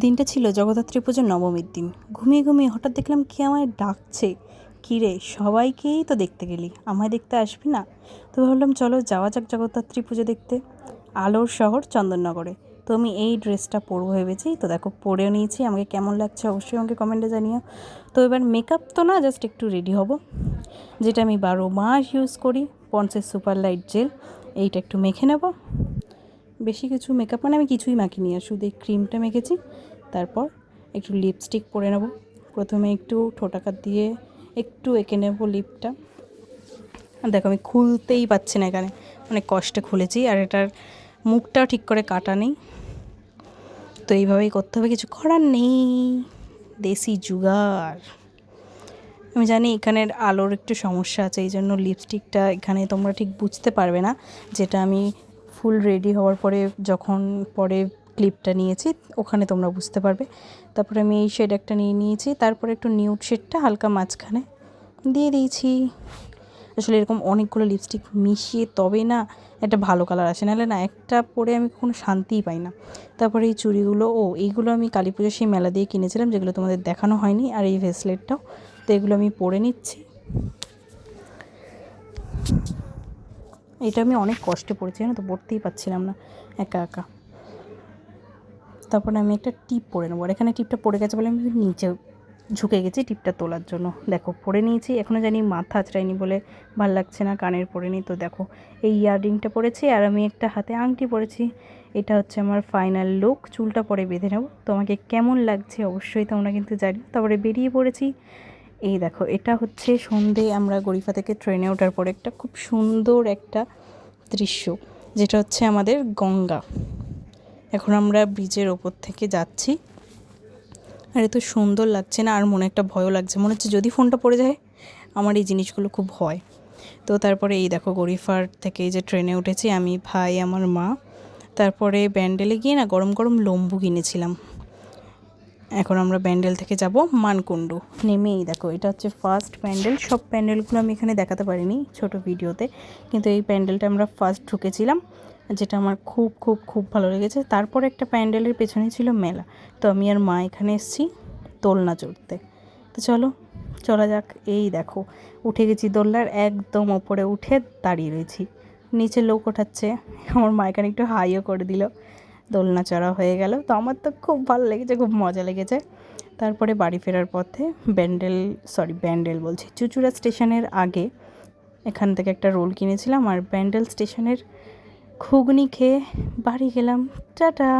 দিনটা ছিল জগদ্ধাত্রী পুজোর নবমীর দিন। ঘুমিয়ে ঘুমিয়ে হঠাৎ দেখলাম কে আমায় ডাকছে। কী রে, সবাইকেই তো দেখতে গেলি, আমায় দেখতে আসবি না? তো ভাবলাম চলো যাওয়া যাক জগদ্ধাত্রী পুজো দেখতে, আলোর শহর চন্দননগরে। তো আমি এই ড্রেসটা পরবো ভেবেছি, তো দেখো পরেও নিয়েছি। আমাকে কেমন লাগছে অবশ্যই আমাকে কমেন্টে জানিও। তো এবার মেকআপ তো না, জাস্ট একটু রেডি হব, যেটা আমি 12 মাস ইউজ করি, পন্সের সুপার লাইট জেল। এইটা একটু মেখে নেব। বেশি কিছু মেকআপ মানে আমি কিছুই মাখিনি, আর শুধু এই ক্রিমটা মেখেছি। তারপর একটু লিপস্টিক পরে নেব। প্রথমে একটু ঠোঁটাকাত দিয়ে একটু এঁকে নেব লিপটা। দেখো আমি খুলতেই পাচ্ছি না, এখানে অনেক কষ্টে খুলেছি, আর এটার মুখটাও ঠিক করে কাটা নেই। তো এইভাবেই করতে হবে, কিছু করার নেই, দেশি জুগাড়। আমি জানি এখানের আলোর একটু সমস্যা আছে, এই জন্য লিপস্টিকটা এখানে তোমরা ঠিক বুঝতে পারবে না, যেটা আমি ফুল রেডি হওয়ার পরে যখন পরে ক্লিপটা নিয়েছি ওখানে তোমরা বুঝতে পারবে। তারপরে আমি এই শেড একটা নিয়েছি, তারপরে একটু নিউড শেডটা হালকা মাঝখানে দিয়ে দিয়েছি। আসলে এরকম অনেকগুলো লিপস্টিক মিশিয়ে তবে না একটা ভালো কালার আসে, নাহলে না একটা পরে আমি কোনো শান্তিই পাই না। তারপরে এই চুড়িগুলো, এইগুলো আমি কালী পুজোর সেই মেলা দিয়ে কিনেছিলাম, যেগুলো তোমাদের দেখানো হয়নি। আর এই ভেসলেটটাও, তো এগুলো আমি পরে নিচ্ছি। এটা আমি অনেক কষ্টে পড়েছি, জানো তো, পড়তেই পারছিলাম না একা একা। তারপরে আমি একটা টিপ পরে নেবো, আর এখানে টিপটা পড়ে গেছে বলে আমি নিচে ঝুঁকে গেছি টিপটা তোলার জন্য। দেখো পরে নিয়েছি, এখনও জানি মাথা আঁচড়াইনি বলে ভাল লাগছে না, কানের পরে নিই। তো দেখো এই ইয়াররিংটা পরেছি, আর আমি একটা হাতে আংটি পরেছি। এটা হচ্ছে আমার ফাইনাল লুক। চুলটা পরে বেঁধে নেবো। তোমাকে কেমন লাগছে অবশ্যই তোমরা কিন্তু জানি। তারপরে বেরিয়ে পড়েছি। এই দেখো, এটা হচ্ছে সন্ধে আমরা গরিফা থেকে ট্রেনে ওঠার পরে একটা খুব সুন্দর একটা দৃশ্য, যেটা হচ্ছে আমাদের গঙ্গা। এখন আমরা ব্রিজের ওপর থেকে যাচ্ছি, আর এত সুন্দর লাগছে না, আর মনে একটা ভয়ও লাগছে, মনে হচ্ছে যদি ফোনটা পড়ে যায়। আমার এই জিনিসগুলো খুব হয়। তো তারপরে এই দেখো গরিফার থেকে এই যে ট্রেনে উঠেছি আমি, ভাই, আমার মা। তারপরে ব্যান্ডেলে গিয়ে না গরম গরম লম্বু কিনেছিলাম। এখন আমরা ব্যান্ডেল থেকে যাব মানকুণ্ডু। নেমেই দেখো, এটা হচ্ছে ফার্স্ট প্যান্ডেল। সব প্যান্ডেলগুলো আমি এখানে দেখাতে পারিনি ছোট ভিডিওতে, কিন্তু এই প্যান্ডেলটা আমরা ফার্স্ট ঢুকেছিলাম, যেটা আমার খুব খুব খুব ভালো লেগেছে। তারপর একটা প্যান্ডেলের পেছনে ছিল মেলা। তো আমি আর মা এখানে এসেছি দোলনা চড়তে। তো চলো চলা যাক। এই দেখো উঠে গেছি দোলনার একদম ওপরে, উঠে দাঁড়িয়ে রয়েছি। নিচে লোক ওঠাচ্ছে, আমার মা এখানে একটু হাইও করে দিল। দোলনা চড়া হয়ে গেল। তো আমার তো খুব ভালো লেগেছে, খুব মজা লেগেছে। তারপরে বাড়ি ফেরার পথে ব্যান্ডেল বলছি, চুঁচুড়া স্টেশনের আগে এখান থেকে একটা রোল কিনেছিলাম, আর ব্যান্ডেল স্টেশনের ঘুগনি খেয়ে বাড়ি গেলাম। টাটা।